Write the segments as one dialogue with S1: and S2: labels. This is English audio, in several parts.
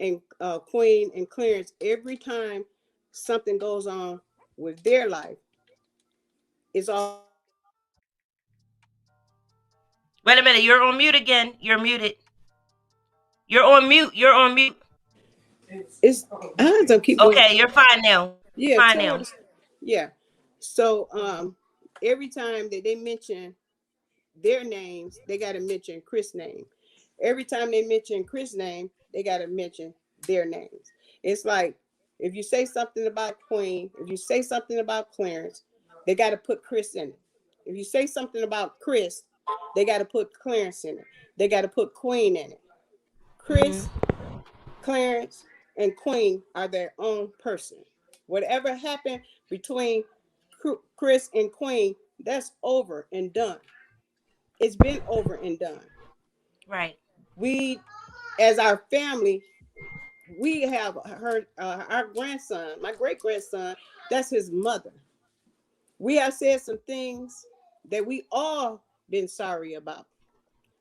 S1: and Queen and Clarence, every time something goes on with their life, it's always
S2: Wait a minute. You're on mute again. You're muted. You're on mute. You're on mute.
S1: it's I have to keep going.
S2: Okay, you're fine now. You're
S1: Yeah,
S2: fine
S1: tell her
S2: now.
S1: to, yeah. So every time that they mention their names, they gotta mention Chris' name. Every time they mention Chris' name, they gotta mention their names. It's like if you say something about Queen, if you say something about Clarence, they gotta put Chris in it. If you say something about Chris, they gotta put Clarence in it. They gotta put Queen in it. Chris,
S2: Hmm.
S1: Clarence, and Queen are their own person. Whatever happened between Chris and Queen, that's over and done. It's been over and done.
S2: Right.
S1: We, as our family, we have heard our grandson, my great grandson, that's his mother. We have said some things that we all been sorry about,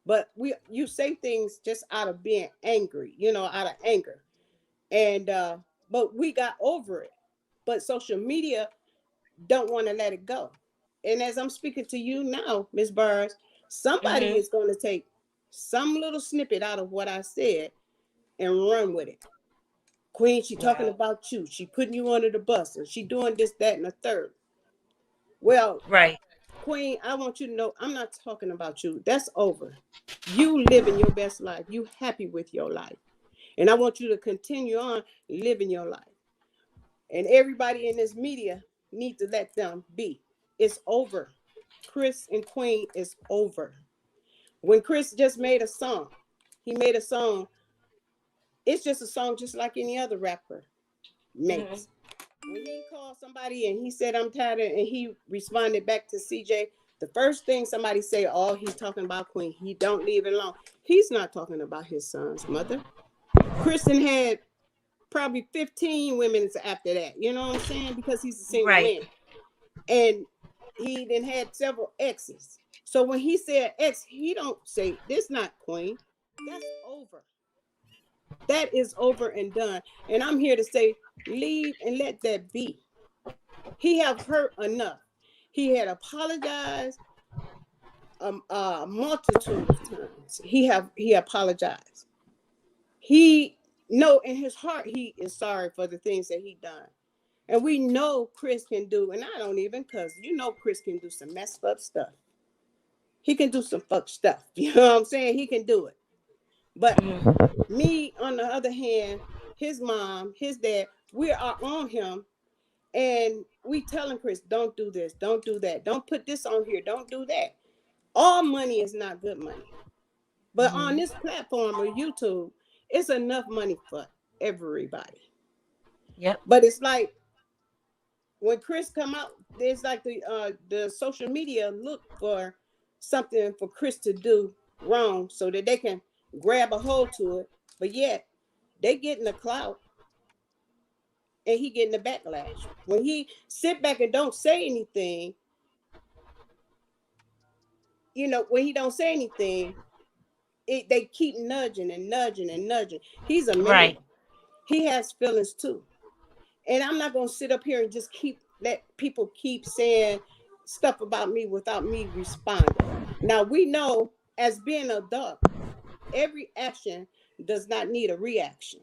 S1: but you say things just out of being angry, out of anger, and but we got over it. But social media don't want to let it go. And as I'm speaking to you now, Miss Bars, somebody
S2: Hmm.
S1: is going to take some little snippet out of what I said and run with it. Queen, she talking
S2: Wow.
S1: about you. She putting you under the bus, and she doing this, that, and the third. Well,
S2: Right.
S1: Queen, I want you to know I'm not talking about you. That's over. You living your best life. You happy with your life. And I want you to continue on living your life. And everybody in this media need to let them be. It's over. Chris and Queen is over. When Chris just made a song, he made a song. It's just a song just like any other rapper
S2: Hmm.
S1: makes. When he called somebody and he said, I'm tired of, and he responded back to CJ, the first thing somebody say, oh, he's talking about Queen. He don't leave it alone. He's not talking about his son's mother. Kristen had probably 15 women after that. You know what I'm saying? Because he's a single
S2: Right.
S1: man. And he then had several exes. So when he said ex, he don't say, this not Queen. That's over. That is over and done. And I'm here to say, leave and let that be. He have hurt enough. He had apologized a multitude of times. He apologized. He know in his heart he is sorry for the things that he done. And we know Chris can do, and I don't even cause Chris can do some messed up stuff. He can do some fuck stuff. You know what I'm saying? He can do it. But
S2: Hmm.
S1: me, on the other hand, his mom, his dad, we are on him. And we telling Chris, don't do this, don't do that, don't put this on here, don't do that. All money is not good money. But on
S2: Hmm.
S1: this platform of YouTube, it's enough money for everybody.
S2: Yep.
S1: But it's like when Chris come out, there's like the social media look for something for Chris to do wrong so that they can grab a hold to it. But yet they getting the clout and he getting the backlash. When he sit back and don't say anything, when he don't say anything, they keep nudging and nudging and nudging. He's a man.
S2: Right.
S1: He has feelings too. And I'm not gonna sit up here and just let people keep saying stuff about me without me responding. Now we know as being an adult, every action does not need a reaction.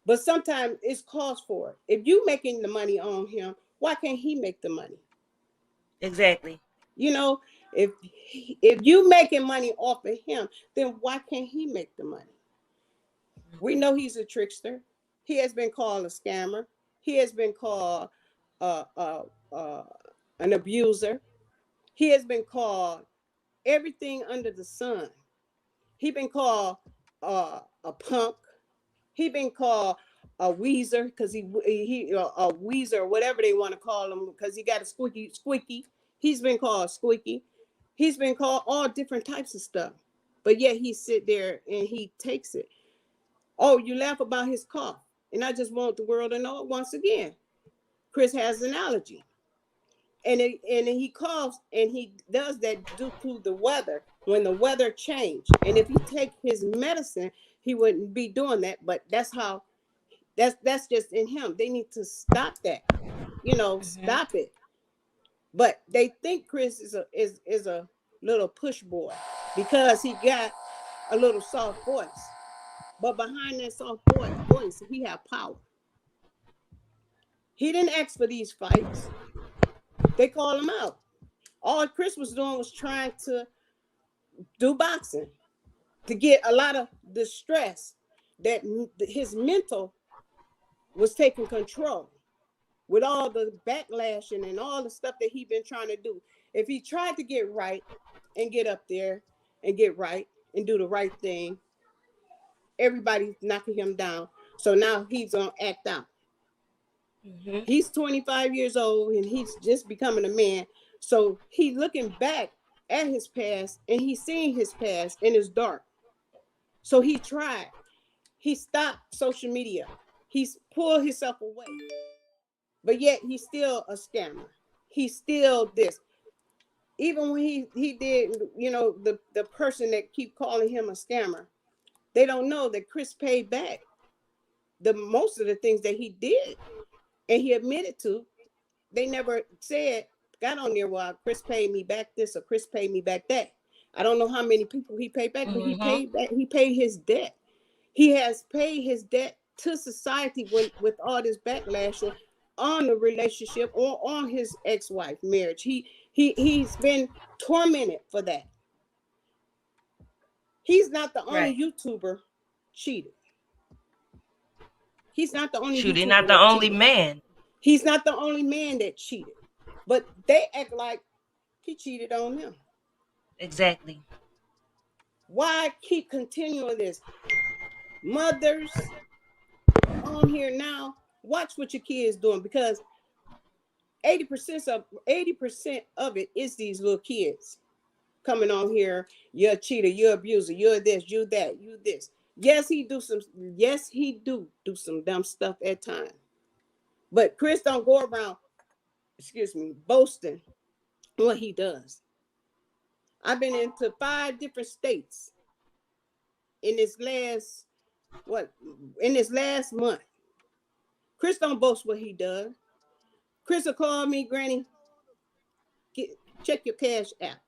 S1: But sometimes it's cause for it. If you making the money on him, why can't he make the money?
S2: Exactly.
S1: You know, if if you making money off of him, then why can't he make the money? We know he's a trickster. He has been called a scammer. He has been called uh, uh, uh, an abuser. He has been called everything under the sun. He been called a punk. He been called a Weezer because he a Weezer or whatever they want to call him because he got a squeaky. He's been called squeaky. He's been called all different types of stuff. But yet he sit there and he takes it. Oh, you laugh about his cough. And I just want the world to know it once again. Chris has an allergy. And he coughs and he does that due to the weather when the weather change. And if he take his medicine, he wouldn't be doing that. But that's just in him. They need to stop that. Stop it. But they think Chris is a little push boy because he got a little soft voice. But behind that soft voice, he have power. He didn't ask for these fights. They called him out. All Chris was doing was trying to do boxing to get a lot of the stress that his mental was taking control with all the backlashing and all the stuff that he been trying to do. If he tried to get right and get up there and get right and do the right thing, everybody's knocking him down. So now he's gonna act out. He's 25 years old and he's just becoming a man. So he's looking back at his past and he's seeing his past and it's dark. So he tried. He stopped social media. He's pulled himself away. But yet he's still a scammer. He's still this. Even when he did, the person that keep calling him a scammer, they don't know that Chris paid back the most of the things that he did. And he admitted to. They never got on there, well, Chris paid me back this or Chris paid me back that. I don't know how many people he paid back, but he paid back. He paid his debt. He has paid his debt to society with all this backlash on the relationship or on his ex-wife marriage. He's been tormented for that. He's not the only YouTuber cheated. He's not the only
S2: He's not the only man.
S1: He's not the only man that cheated. But they act like he cheated on them.
S2: Exactly.
S1: Why keep continuing this? Mothers on here now, watch what your kids doing, because 80% of it is these little kids coming on here. You're a cheater, you're an abuser, you're this, you that, you this. Yes, he do some dumb stuff at times. But Chris don't go around, boasting what he does. I've been into 5 different states in this last month. Chris don't boast what he does. Chris will call me, Granny, check your cash app.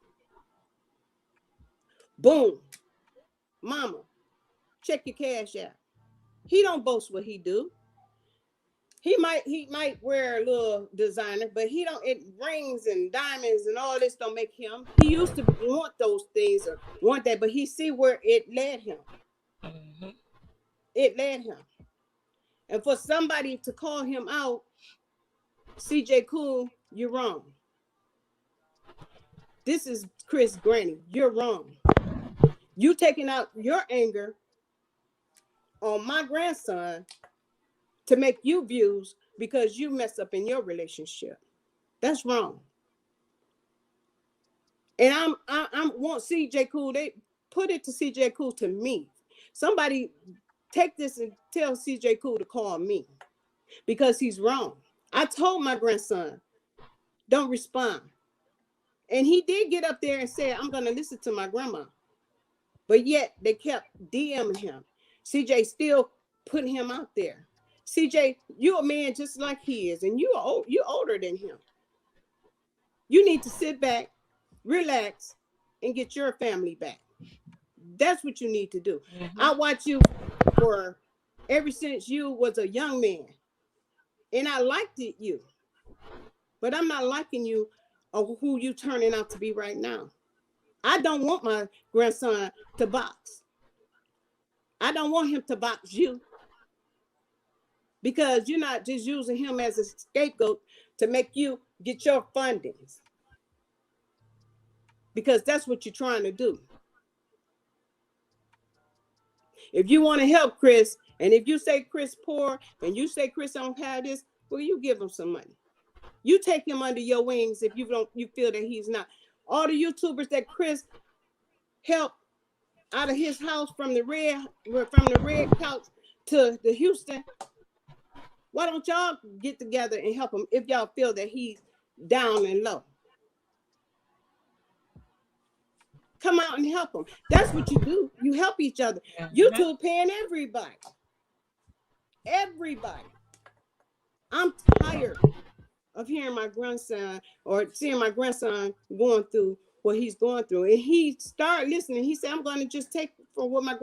S1: Boom. Mama, check your cash app. He don't boast what he do. He might wear a little designer, but it rings and diamonds and all this don't make him. He used to want those things or want that, but he see where it led him. It led him. And for somebody to call him out, CJ Cool, you're wrong. This is Chris Granny, you're wrong. You taking out your anger on my grandson to make you views because you messed up in your relationship. That's wrong. And I want CJ Cool, they put it to CJ Cool to me. Somebody take this and tell CJ Cool to call me because he's wrong. I told my grandson, don't respond. And he did get up there and say, I'm going to listen to my grandma. But yet they kept DMing him. CJ still putting him out there. CJ, you're a man just like he is, and you're older than him. You need to sit back, relax, and get your family back. That's what you need to do. I watch you for ever since you was a young man, and I liked you, but I'm not liking you or who you turning out to be right now. I don't want my grandson to box. I don't want him to box you. Because you're not just using him as a scapegoat to make you get your fundings. Because that's what you're trying to do. If you want to help Chris, and if you say Chris poor, and you say Chris don't have this, well, you give him some money. You take him under your wings if you feel that he's not. All the YouTubers that Chris helped out of his house from the red couch to the Houston. Why don't y'all get together and help him if y'all feel that he's down and low? come out and help them. That's what you do. You help each other. YouTube paying everybody. Everybody. I'm tired of hearing my grandson or seeing my grandson going through what he's going through. And he started listening. He said, I'm going to just take for what my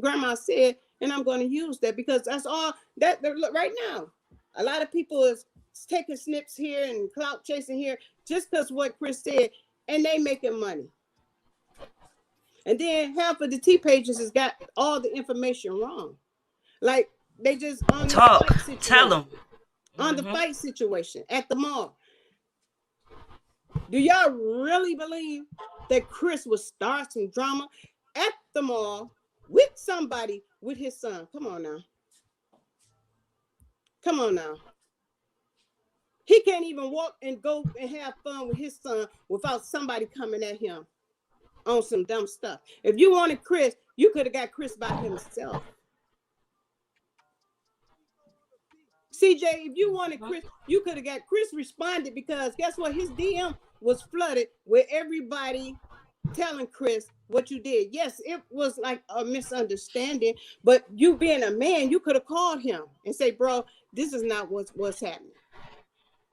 S1: grandma said, and I'm going to use that, because that's all that right now. A lot of people is taking snips here and clout chasing here just because what Chris said, and they making money. And then half of the T pages has got all the information wrong. Like they just on
S2: talk,
S1: the fight situation,
S2: tell them
S1: on the fight situation at the mall. Do y'all really believe that Chris would start some drama at the mall with somebody with his son? Come on now. Come on now. He can't even walk and go and have fun with his son without somebody coming at him on some dumb stuff. If you wanted Chris, you could have got Chris by himself. CJ, if you wanted Chris, you could have got Chris responded, because guess what? His DM was flooded with everybody telling Chris what you did. Yes, it was like a misunderstanding, but you being a man, you could have called him and say, bro, this is not what's happening.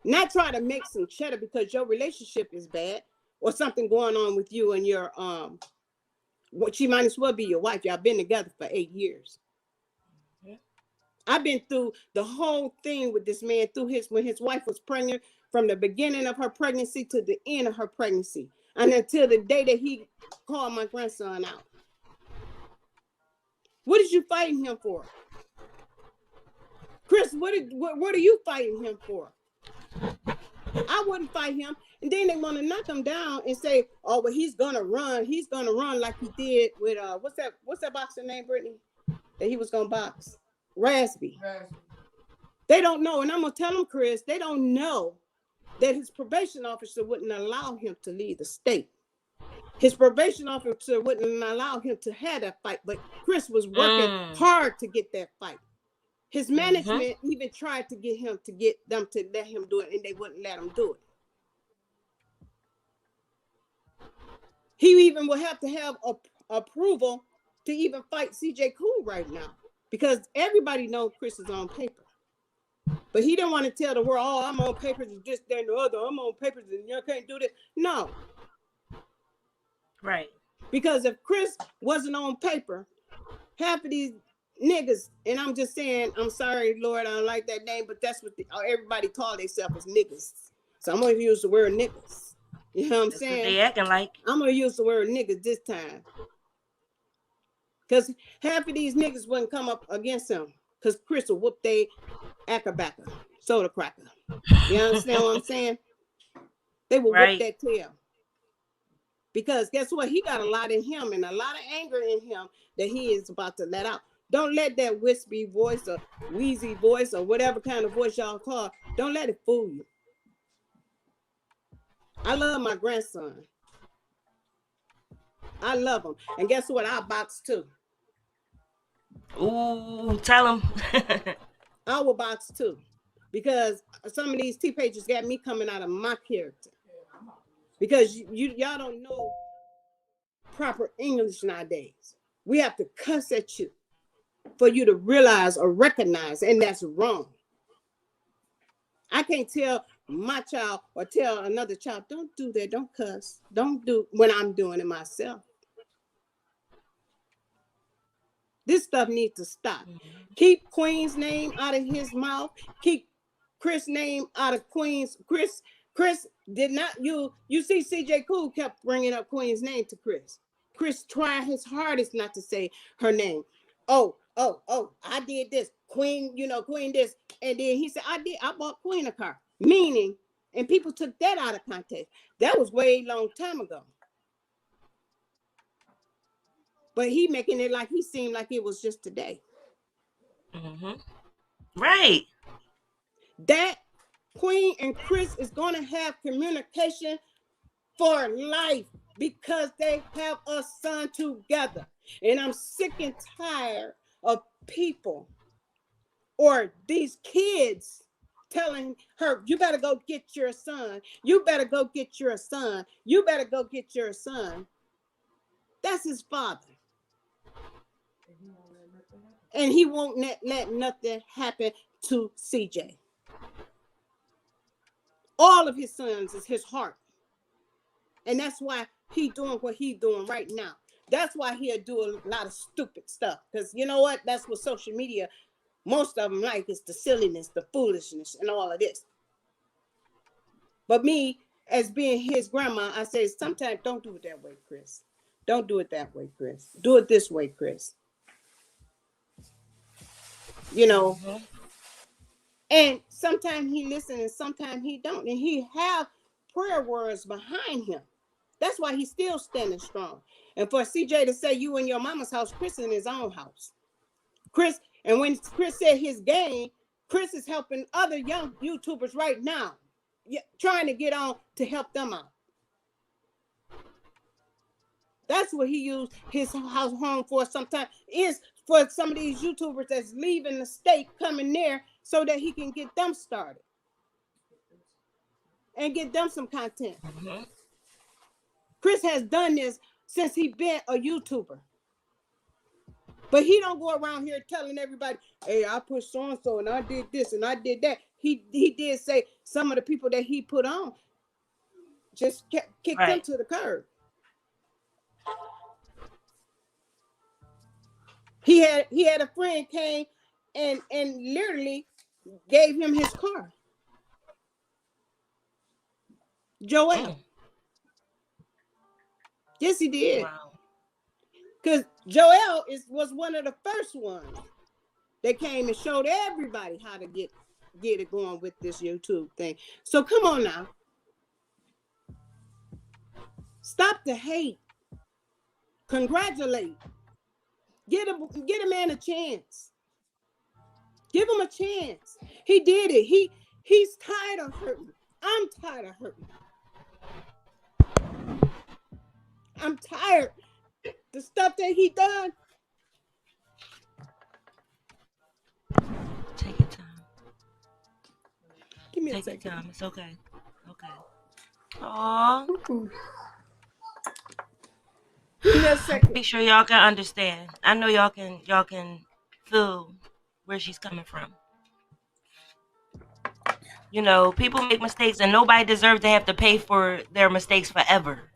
S1: Not try to make some cheddar because your relationship is bad or something going on with you and your what she might as well be your wife. Y'all been together for 8 years. I've been through the whole thing with this man when his wife was pregnant, from the beginning of her pregnancy to the end of her pregnancy, and until the day that he called my grandson out. What is you fighting him for? Chris, what are you fighting him for? I wouldn't fight him. And then they want to knock him down and say, oh, well, he's gonna run. He's gonna run like he did with what's that boxer name, Brittany? That he was gonna box. Rasby. They don't know, and I'm gonna tell them, Chris, they don't know that his probation officer wouldn't allow him to leave the state. His probation officer wouldn't allow him to have that fight, but Chris was working hard to get that fight. His management even tried to get them to let him do it, and they wouldn't let him do it. He even will have to have approval to even fight CJ Cool right now, because everybody knows Chris is on paper. But he didn't want to tell the world, oh, I'm on papers and this, that, and the other. I'm on papers and you can't do this. No.
S2: Right.
S1: Because if Chris wasn't on paper, half of these niggas, and I'm just saying, I'm sorry, Lord, I don't like that name, but that's what everybody call themselves as niggas. So I'm going to use the word niggas. You know what I'm saying?
S2: What they acting like.
S1: I'm going to use the word niggas this time. Because half of these niggas wouldn't come up against him, because Chris will whoop they accabacker, soda cracker. You understand what I'm saying? They will whoop that tail. Because guess what? He got a lot in him and a lot of anger in him that he is about to let out. Don't let that wispy voice or wheezy voice or whatever kind of voice y'all call, don't let it fool you. I love my grandson. I love him. And guess what? I box too.
S2: Ooh, tell him.
S1: I will box too. Because some of these T pages got me coming out of my character. Because y'all don't know proper English nowadays. We have to cuss at you for you to realize or recognize, and that's wrong. I can't tell my child or tell another child, don't do that, don't cuss, don't do when I'm doing it myself. This stuff needs to stop. Keep Queen's name out of his mouth. Keep Chris' name out of Queen's. Chris did not, you see CJ Cool kept bringing up Queen's name to Chris. Chris tried his hardest not to say her name. Oh, I did this. Queen, Queen this. And then he said, I bought Queen a car. Meaning, and people took that out of context. That was way long time ago. But he making it like he seemed like it was just today.
S2: Right.
S1: That Queen and Chris is going to have communication for life because they have a son together. And I'm sick and tired of people or these kids telling her, you better go get your son. You better go get your son. You better go get your son. That's his father. And he won't let nothing happen to CJ. All of his sons is his heart. And that's why he doing what he doing right now. That's why he'll do a lot of stupid stuff. Because you know what? That's what social media, most of them like, is the silliness, the foolishness, and all of this. But me, as being his grandma, I say, sometimes don't do it that way, Chris. Don't do it that way, Chris. Do it this way, Chris. You know, and sometimes he listens and sometimes he don't. And he have prayer words behind him. That's why he's still standing strong. And for CJ to say you in your mama's house, Chris in his own house. Chris, and when Chris said his game, Chris is helping other young YouTubers right now, trying to get on to help them out. That's what he used his house home for sometimes, is for some of these YouTubers that's leaving the state, coming there so that he can get them started and get them some content. Chris has done this since he been a YouTuber. But he don't go around here telling everybody, hey, I put so-and-so and I did this and I did that. He did say some of the people that he put on just kicked them to the curb. He had a friend came and literally gave him his car. Joel. Yes, he did. Wow. Because Joel was one of the first ones that came and showed everybody how to get it going with this YouTube thing. So come on now. Stop the hate. Congratulate. Get a man a chance. Give him a chance. He did it. He's tired of hurting. I'm tired of hurting. I'm tired. The stuff that he done.
S2: Take your time.
S1: Give me
S2: a
S1: second.
S2: Take your time. It's okay. Okay. Aww. Be sure y'all can understand. I know y'all can feel where she's coming from. You know, people make mistakes and nobody deserves to have to pay for their mistakes forever.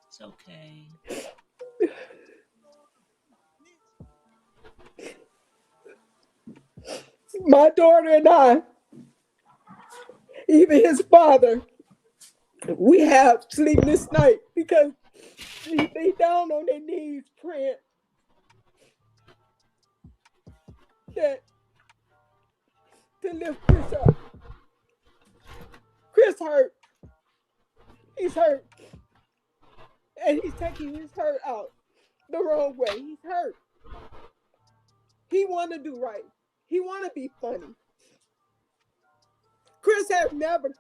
S2: It's okay.
S1: My daughter and I, even his father, we have sleepless night because they down on their knees praying that to lift Chris up. Chris hurt. He's hurt. And he's taking his hurt out the wrong way. He's hurt. He want to do right. He want to be funny. Chris has never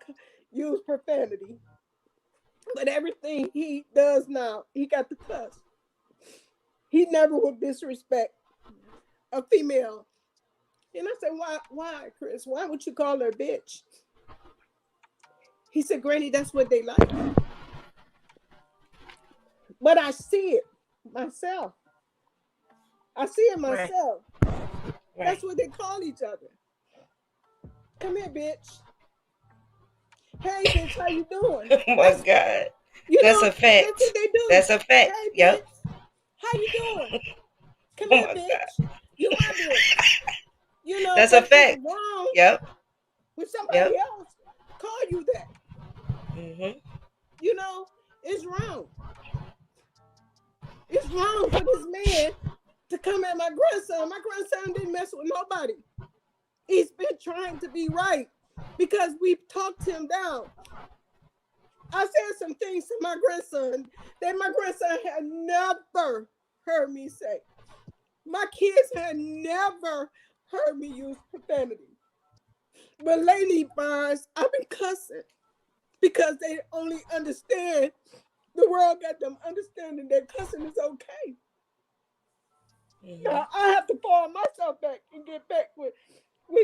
S1: used profanity. But everything he does now, he got the cuss. He never would disrespect a female. And I said, why, Chris? Why would you call her a bitch? He said, Granny, that's what they like. But I see it myself. I see it myself. Right. That's what they call each other. Come here, bitch. Hey, bitch, how you doing?
S2: Oh my God. That's a fact.
S1: That's what they do.
S2: That's a fact.
S1: Hey,
S2: yep.
S1: Bitch, how you doing? Come here, bitch. God. You my bitch. You know,
S2: that's a fact.
S1: Wrong.
S2: Yep.
S1: When somebody else call you that.
S2: Mm-hmm.
S1: You know, it's wrong. It's wrong for this man to come at my grandson. My grandson didn't mess with nobody. He's been trying to be right because we've talked him down. I said some things to my grandson that my grandson had never heard me say. My kids had never heard me use profanity. But lately, Barnes, I've been cussing because they only understand, the world got them understanding that cussing is okay. Now I have to fall myself back and get back with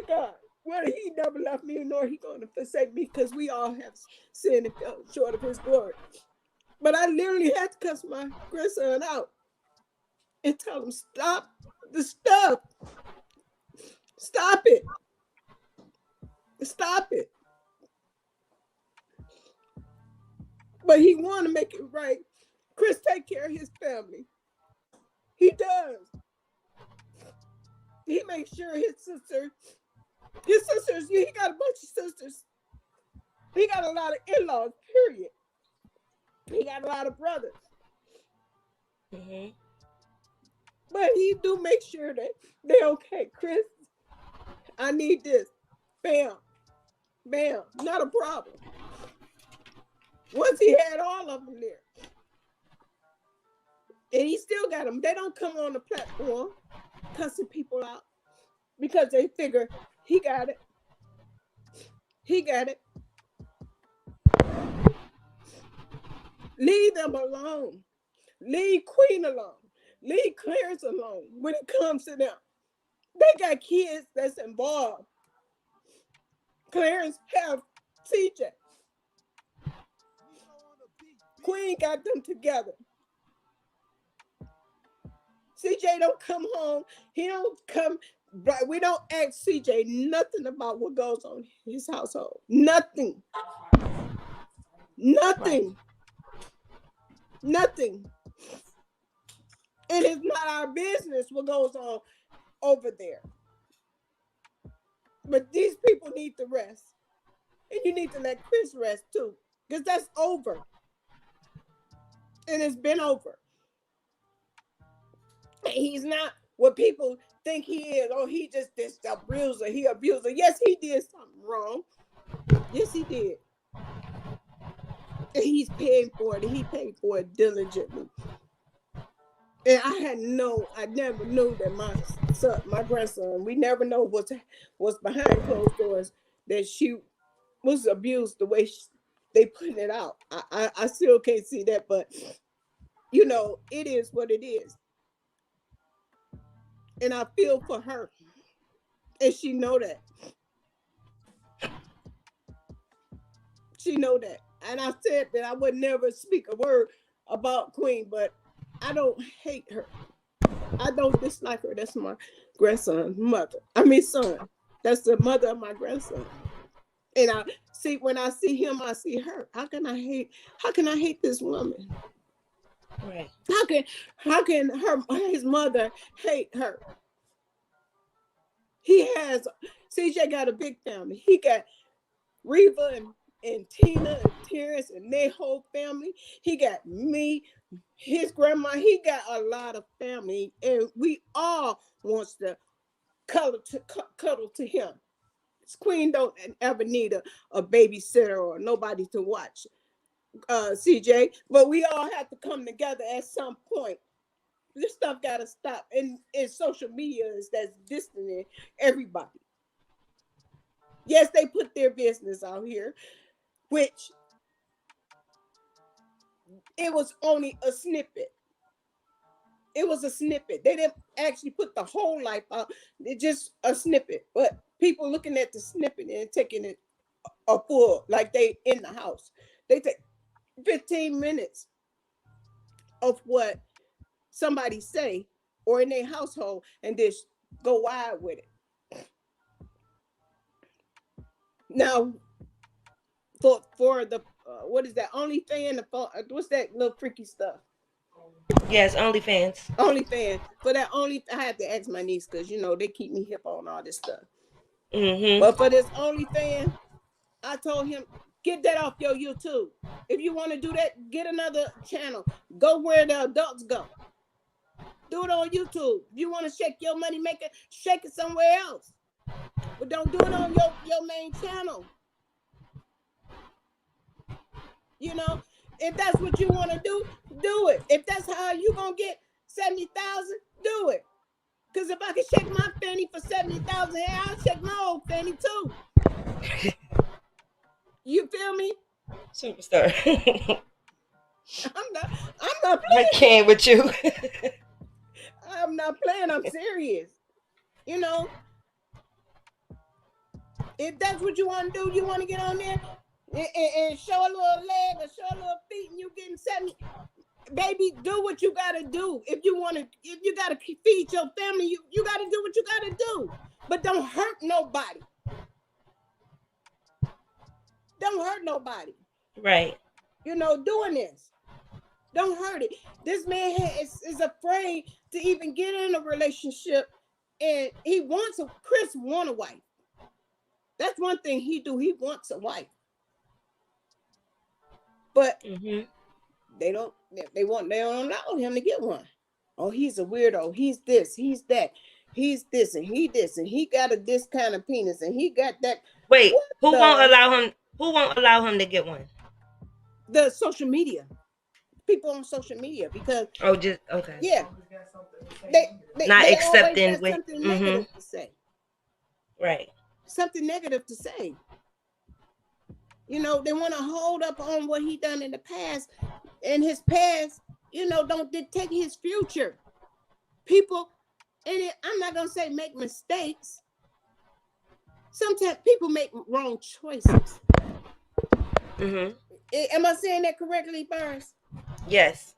S1: God. Well, he never left me, nor he going to forsake me, because we all have sinned and fell short of his glory. But I literally had to cuss my grandson out and tell him, stop the stuff. Stop it. Stop it. But he want to make it right. Chris take care of his family. He does. He makes sure his sisters, he got a bunch of sisters. He got a lot of in-laws, period. He got a lot of brothers.
S2: Mm-hmm.
S1: But he do make sure that they're okay. Chris, I need this. Bam. Bam. Not a problem. Once he had all of them there. And he still got them. They don't come on the platform cussing people out because they figure he got it. He got it. Leave them alone. Leave Queen alone. Leave Clarence alone when it comes to them. They got kids that's involved. Clarence have CJ. Queen got them together. CJ don't come home. He don't come. We don't ask CJ nothing about what goes on in his household. Nothing. Nothing. Nothing. And it's not our business what goes on over there. But these people need to rest. And you need to let Chris rest too. Because that's over. And it's been over. And he's not what people think he is. Oh, he just this abuser. He abuser. Yes, he did something wrong. Yes, he did. And he's paying for it. And he paid for it diligently. And I never knew that my grandson, we never know what's behind closed doors, that she was abused the way they putting it out. I still can't see that, but you know, it is what it is. And I feel for her. And she know that. She know that. And I said that I would never speak a word about Queen, but I don't hate her. I don't dislike her. That's my grandson's mother. Son. That's the mother of my grandson. And when I see him, I see her. How can I hate this woman?
S2: Right.
S1: How can his mother hate her? CJ got a big family. He got Reva and Tina and Terrence and their whole family. He got me, his grandma. He got a lot of family, and we all wants to cuddle to him. Queen don't ever need a babysitter or nobody to watch CJ, but we all have to come together at some point. This stuff got to stop, and social media that's distancing everybody. Yes, they put their business out here, which it was only a snippet. It was a snippet. They didn't actually put the whole life out. It's just a snippet. But people looking at the snippet and taking it a full, like they in the house. They take 15 minutes of what somebody say or in their household and just go wild with it. Now, for the what is that? OnlyFans? What's that little freaky stuff?
S2: Yes, OnlyFans.
S1: OnlyFans. For that I have to ask my niece because they keep me hip on all this stuff.
S2: Mm-hmm.
S1: But for this OnlyFans, I told him, get that off your YouTube. If you want to do that, get another channel. Go where the adults go. Do it on YouTube. If you want to shake your money maker, shake it somewhere else. But don't do it on your main channel. If that's what you want to do it. If that's how you going to get 70,000, do it. Because if I can shake my fanny for 70,000, I'll shake my old fanny too. You feel me?
S2: Superstar.
S1: I'm not playing.
S2: I can't with you.
S1: I'm not playing. I'm serious. You know, if that's what you want to do, you want to get on there and show a little leg or show a little feet, and you getting 70. Baby, do what you gotta do. If you gotta feed your family, you gotta do what you gotta do. But don't hurt nobody. Don't hurt nobody.
S2: Right.
S1: You know, doing this. Don't hurt it. This man is afraid to even get in a relationship, and Chris want a wife. That's one thing he do. He wants a wife. But they don't allow him to get one. Oh, he's a weirdo. He's this, he's that, he's this, and he got this kind of penis, and he got that.
S2: Wait, who won't allow him to get one?
S1: The social media. People on social media, because
S2: yeah,
S1: they
S2: not
S1: they
S2: accepting
S1: with something negative to say.
S2: Right.
S1: Something negative to say. You know, they want to hold up on what he done in the past, and his past, you know, don't dictate his future. People, I'm not gonna say make mistakes. Sometimes people make wrong choices. Am I saying that correctly, Burns?
S2: Yes.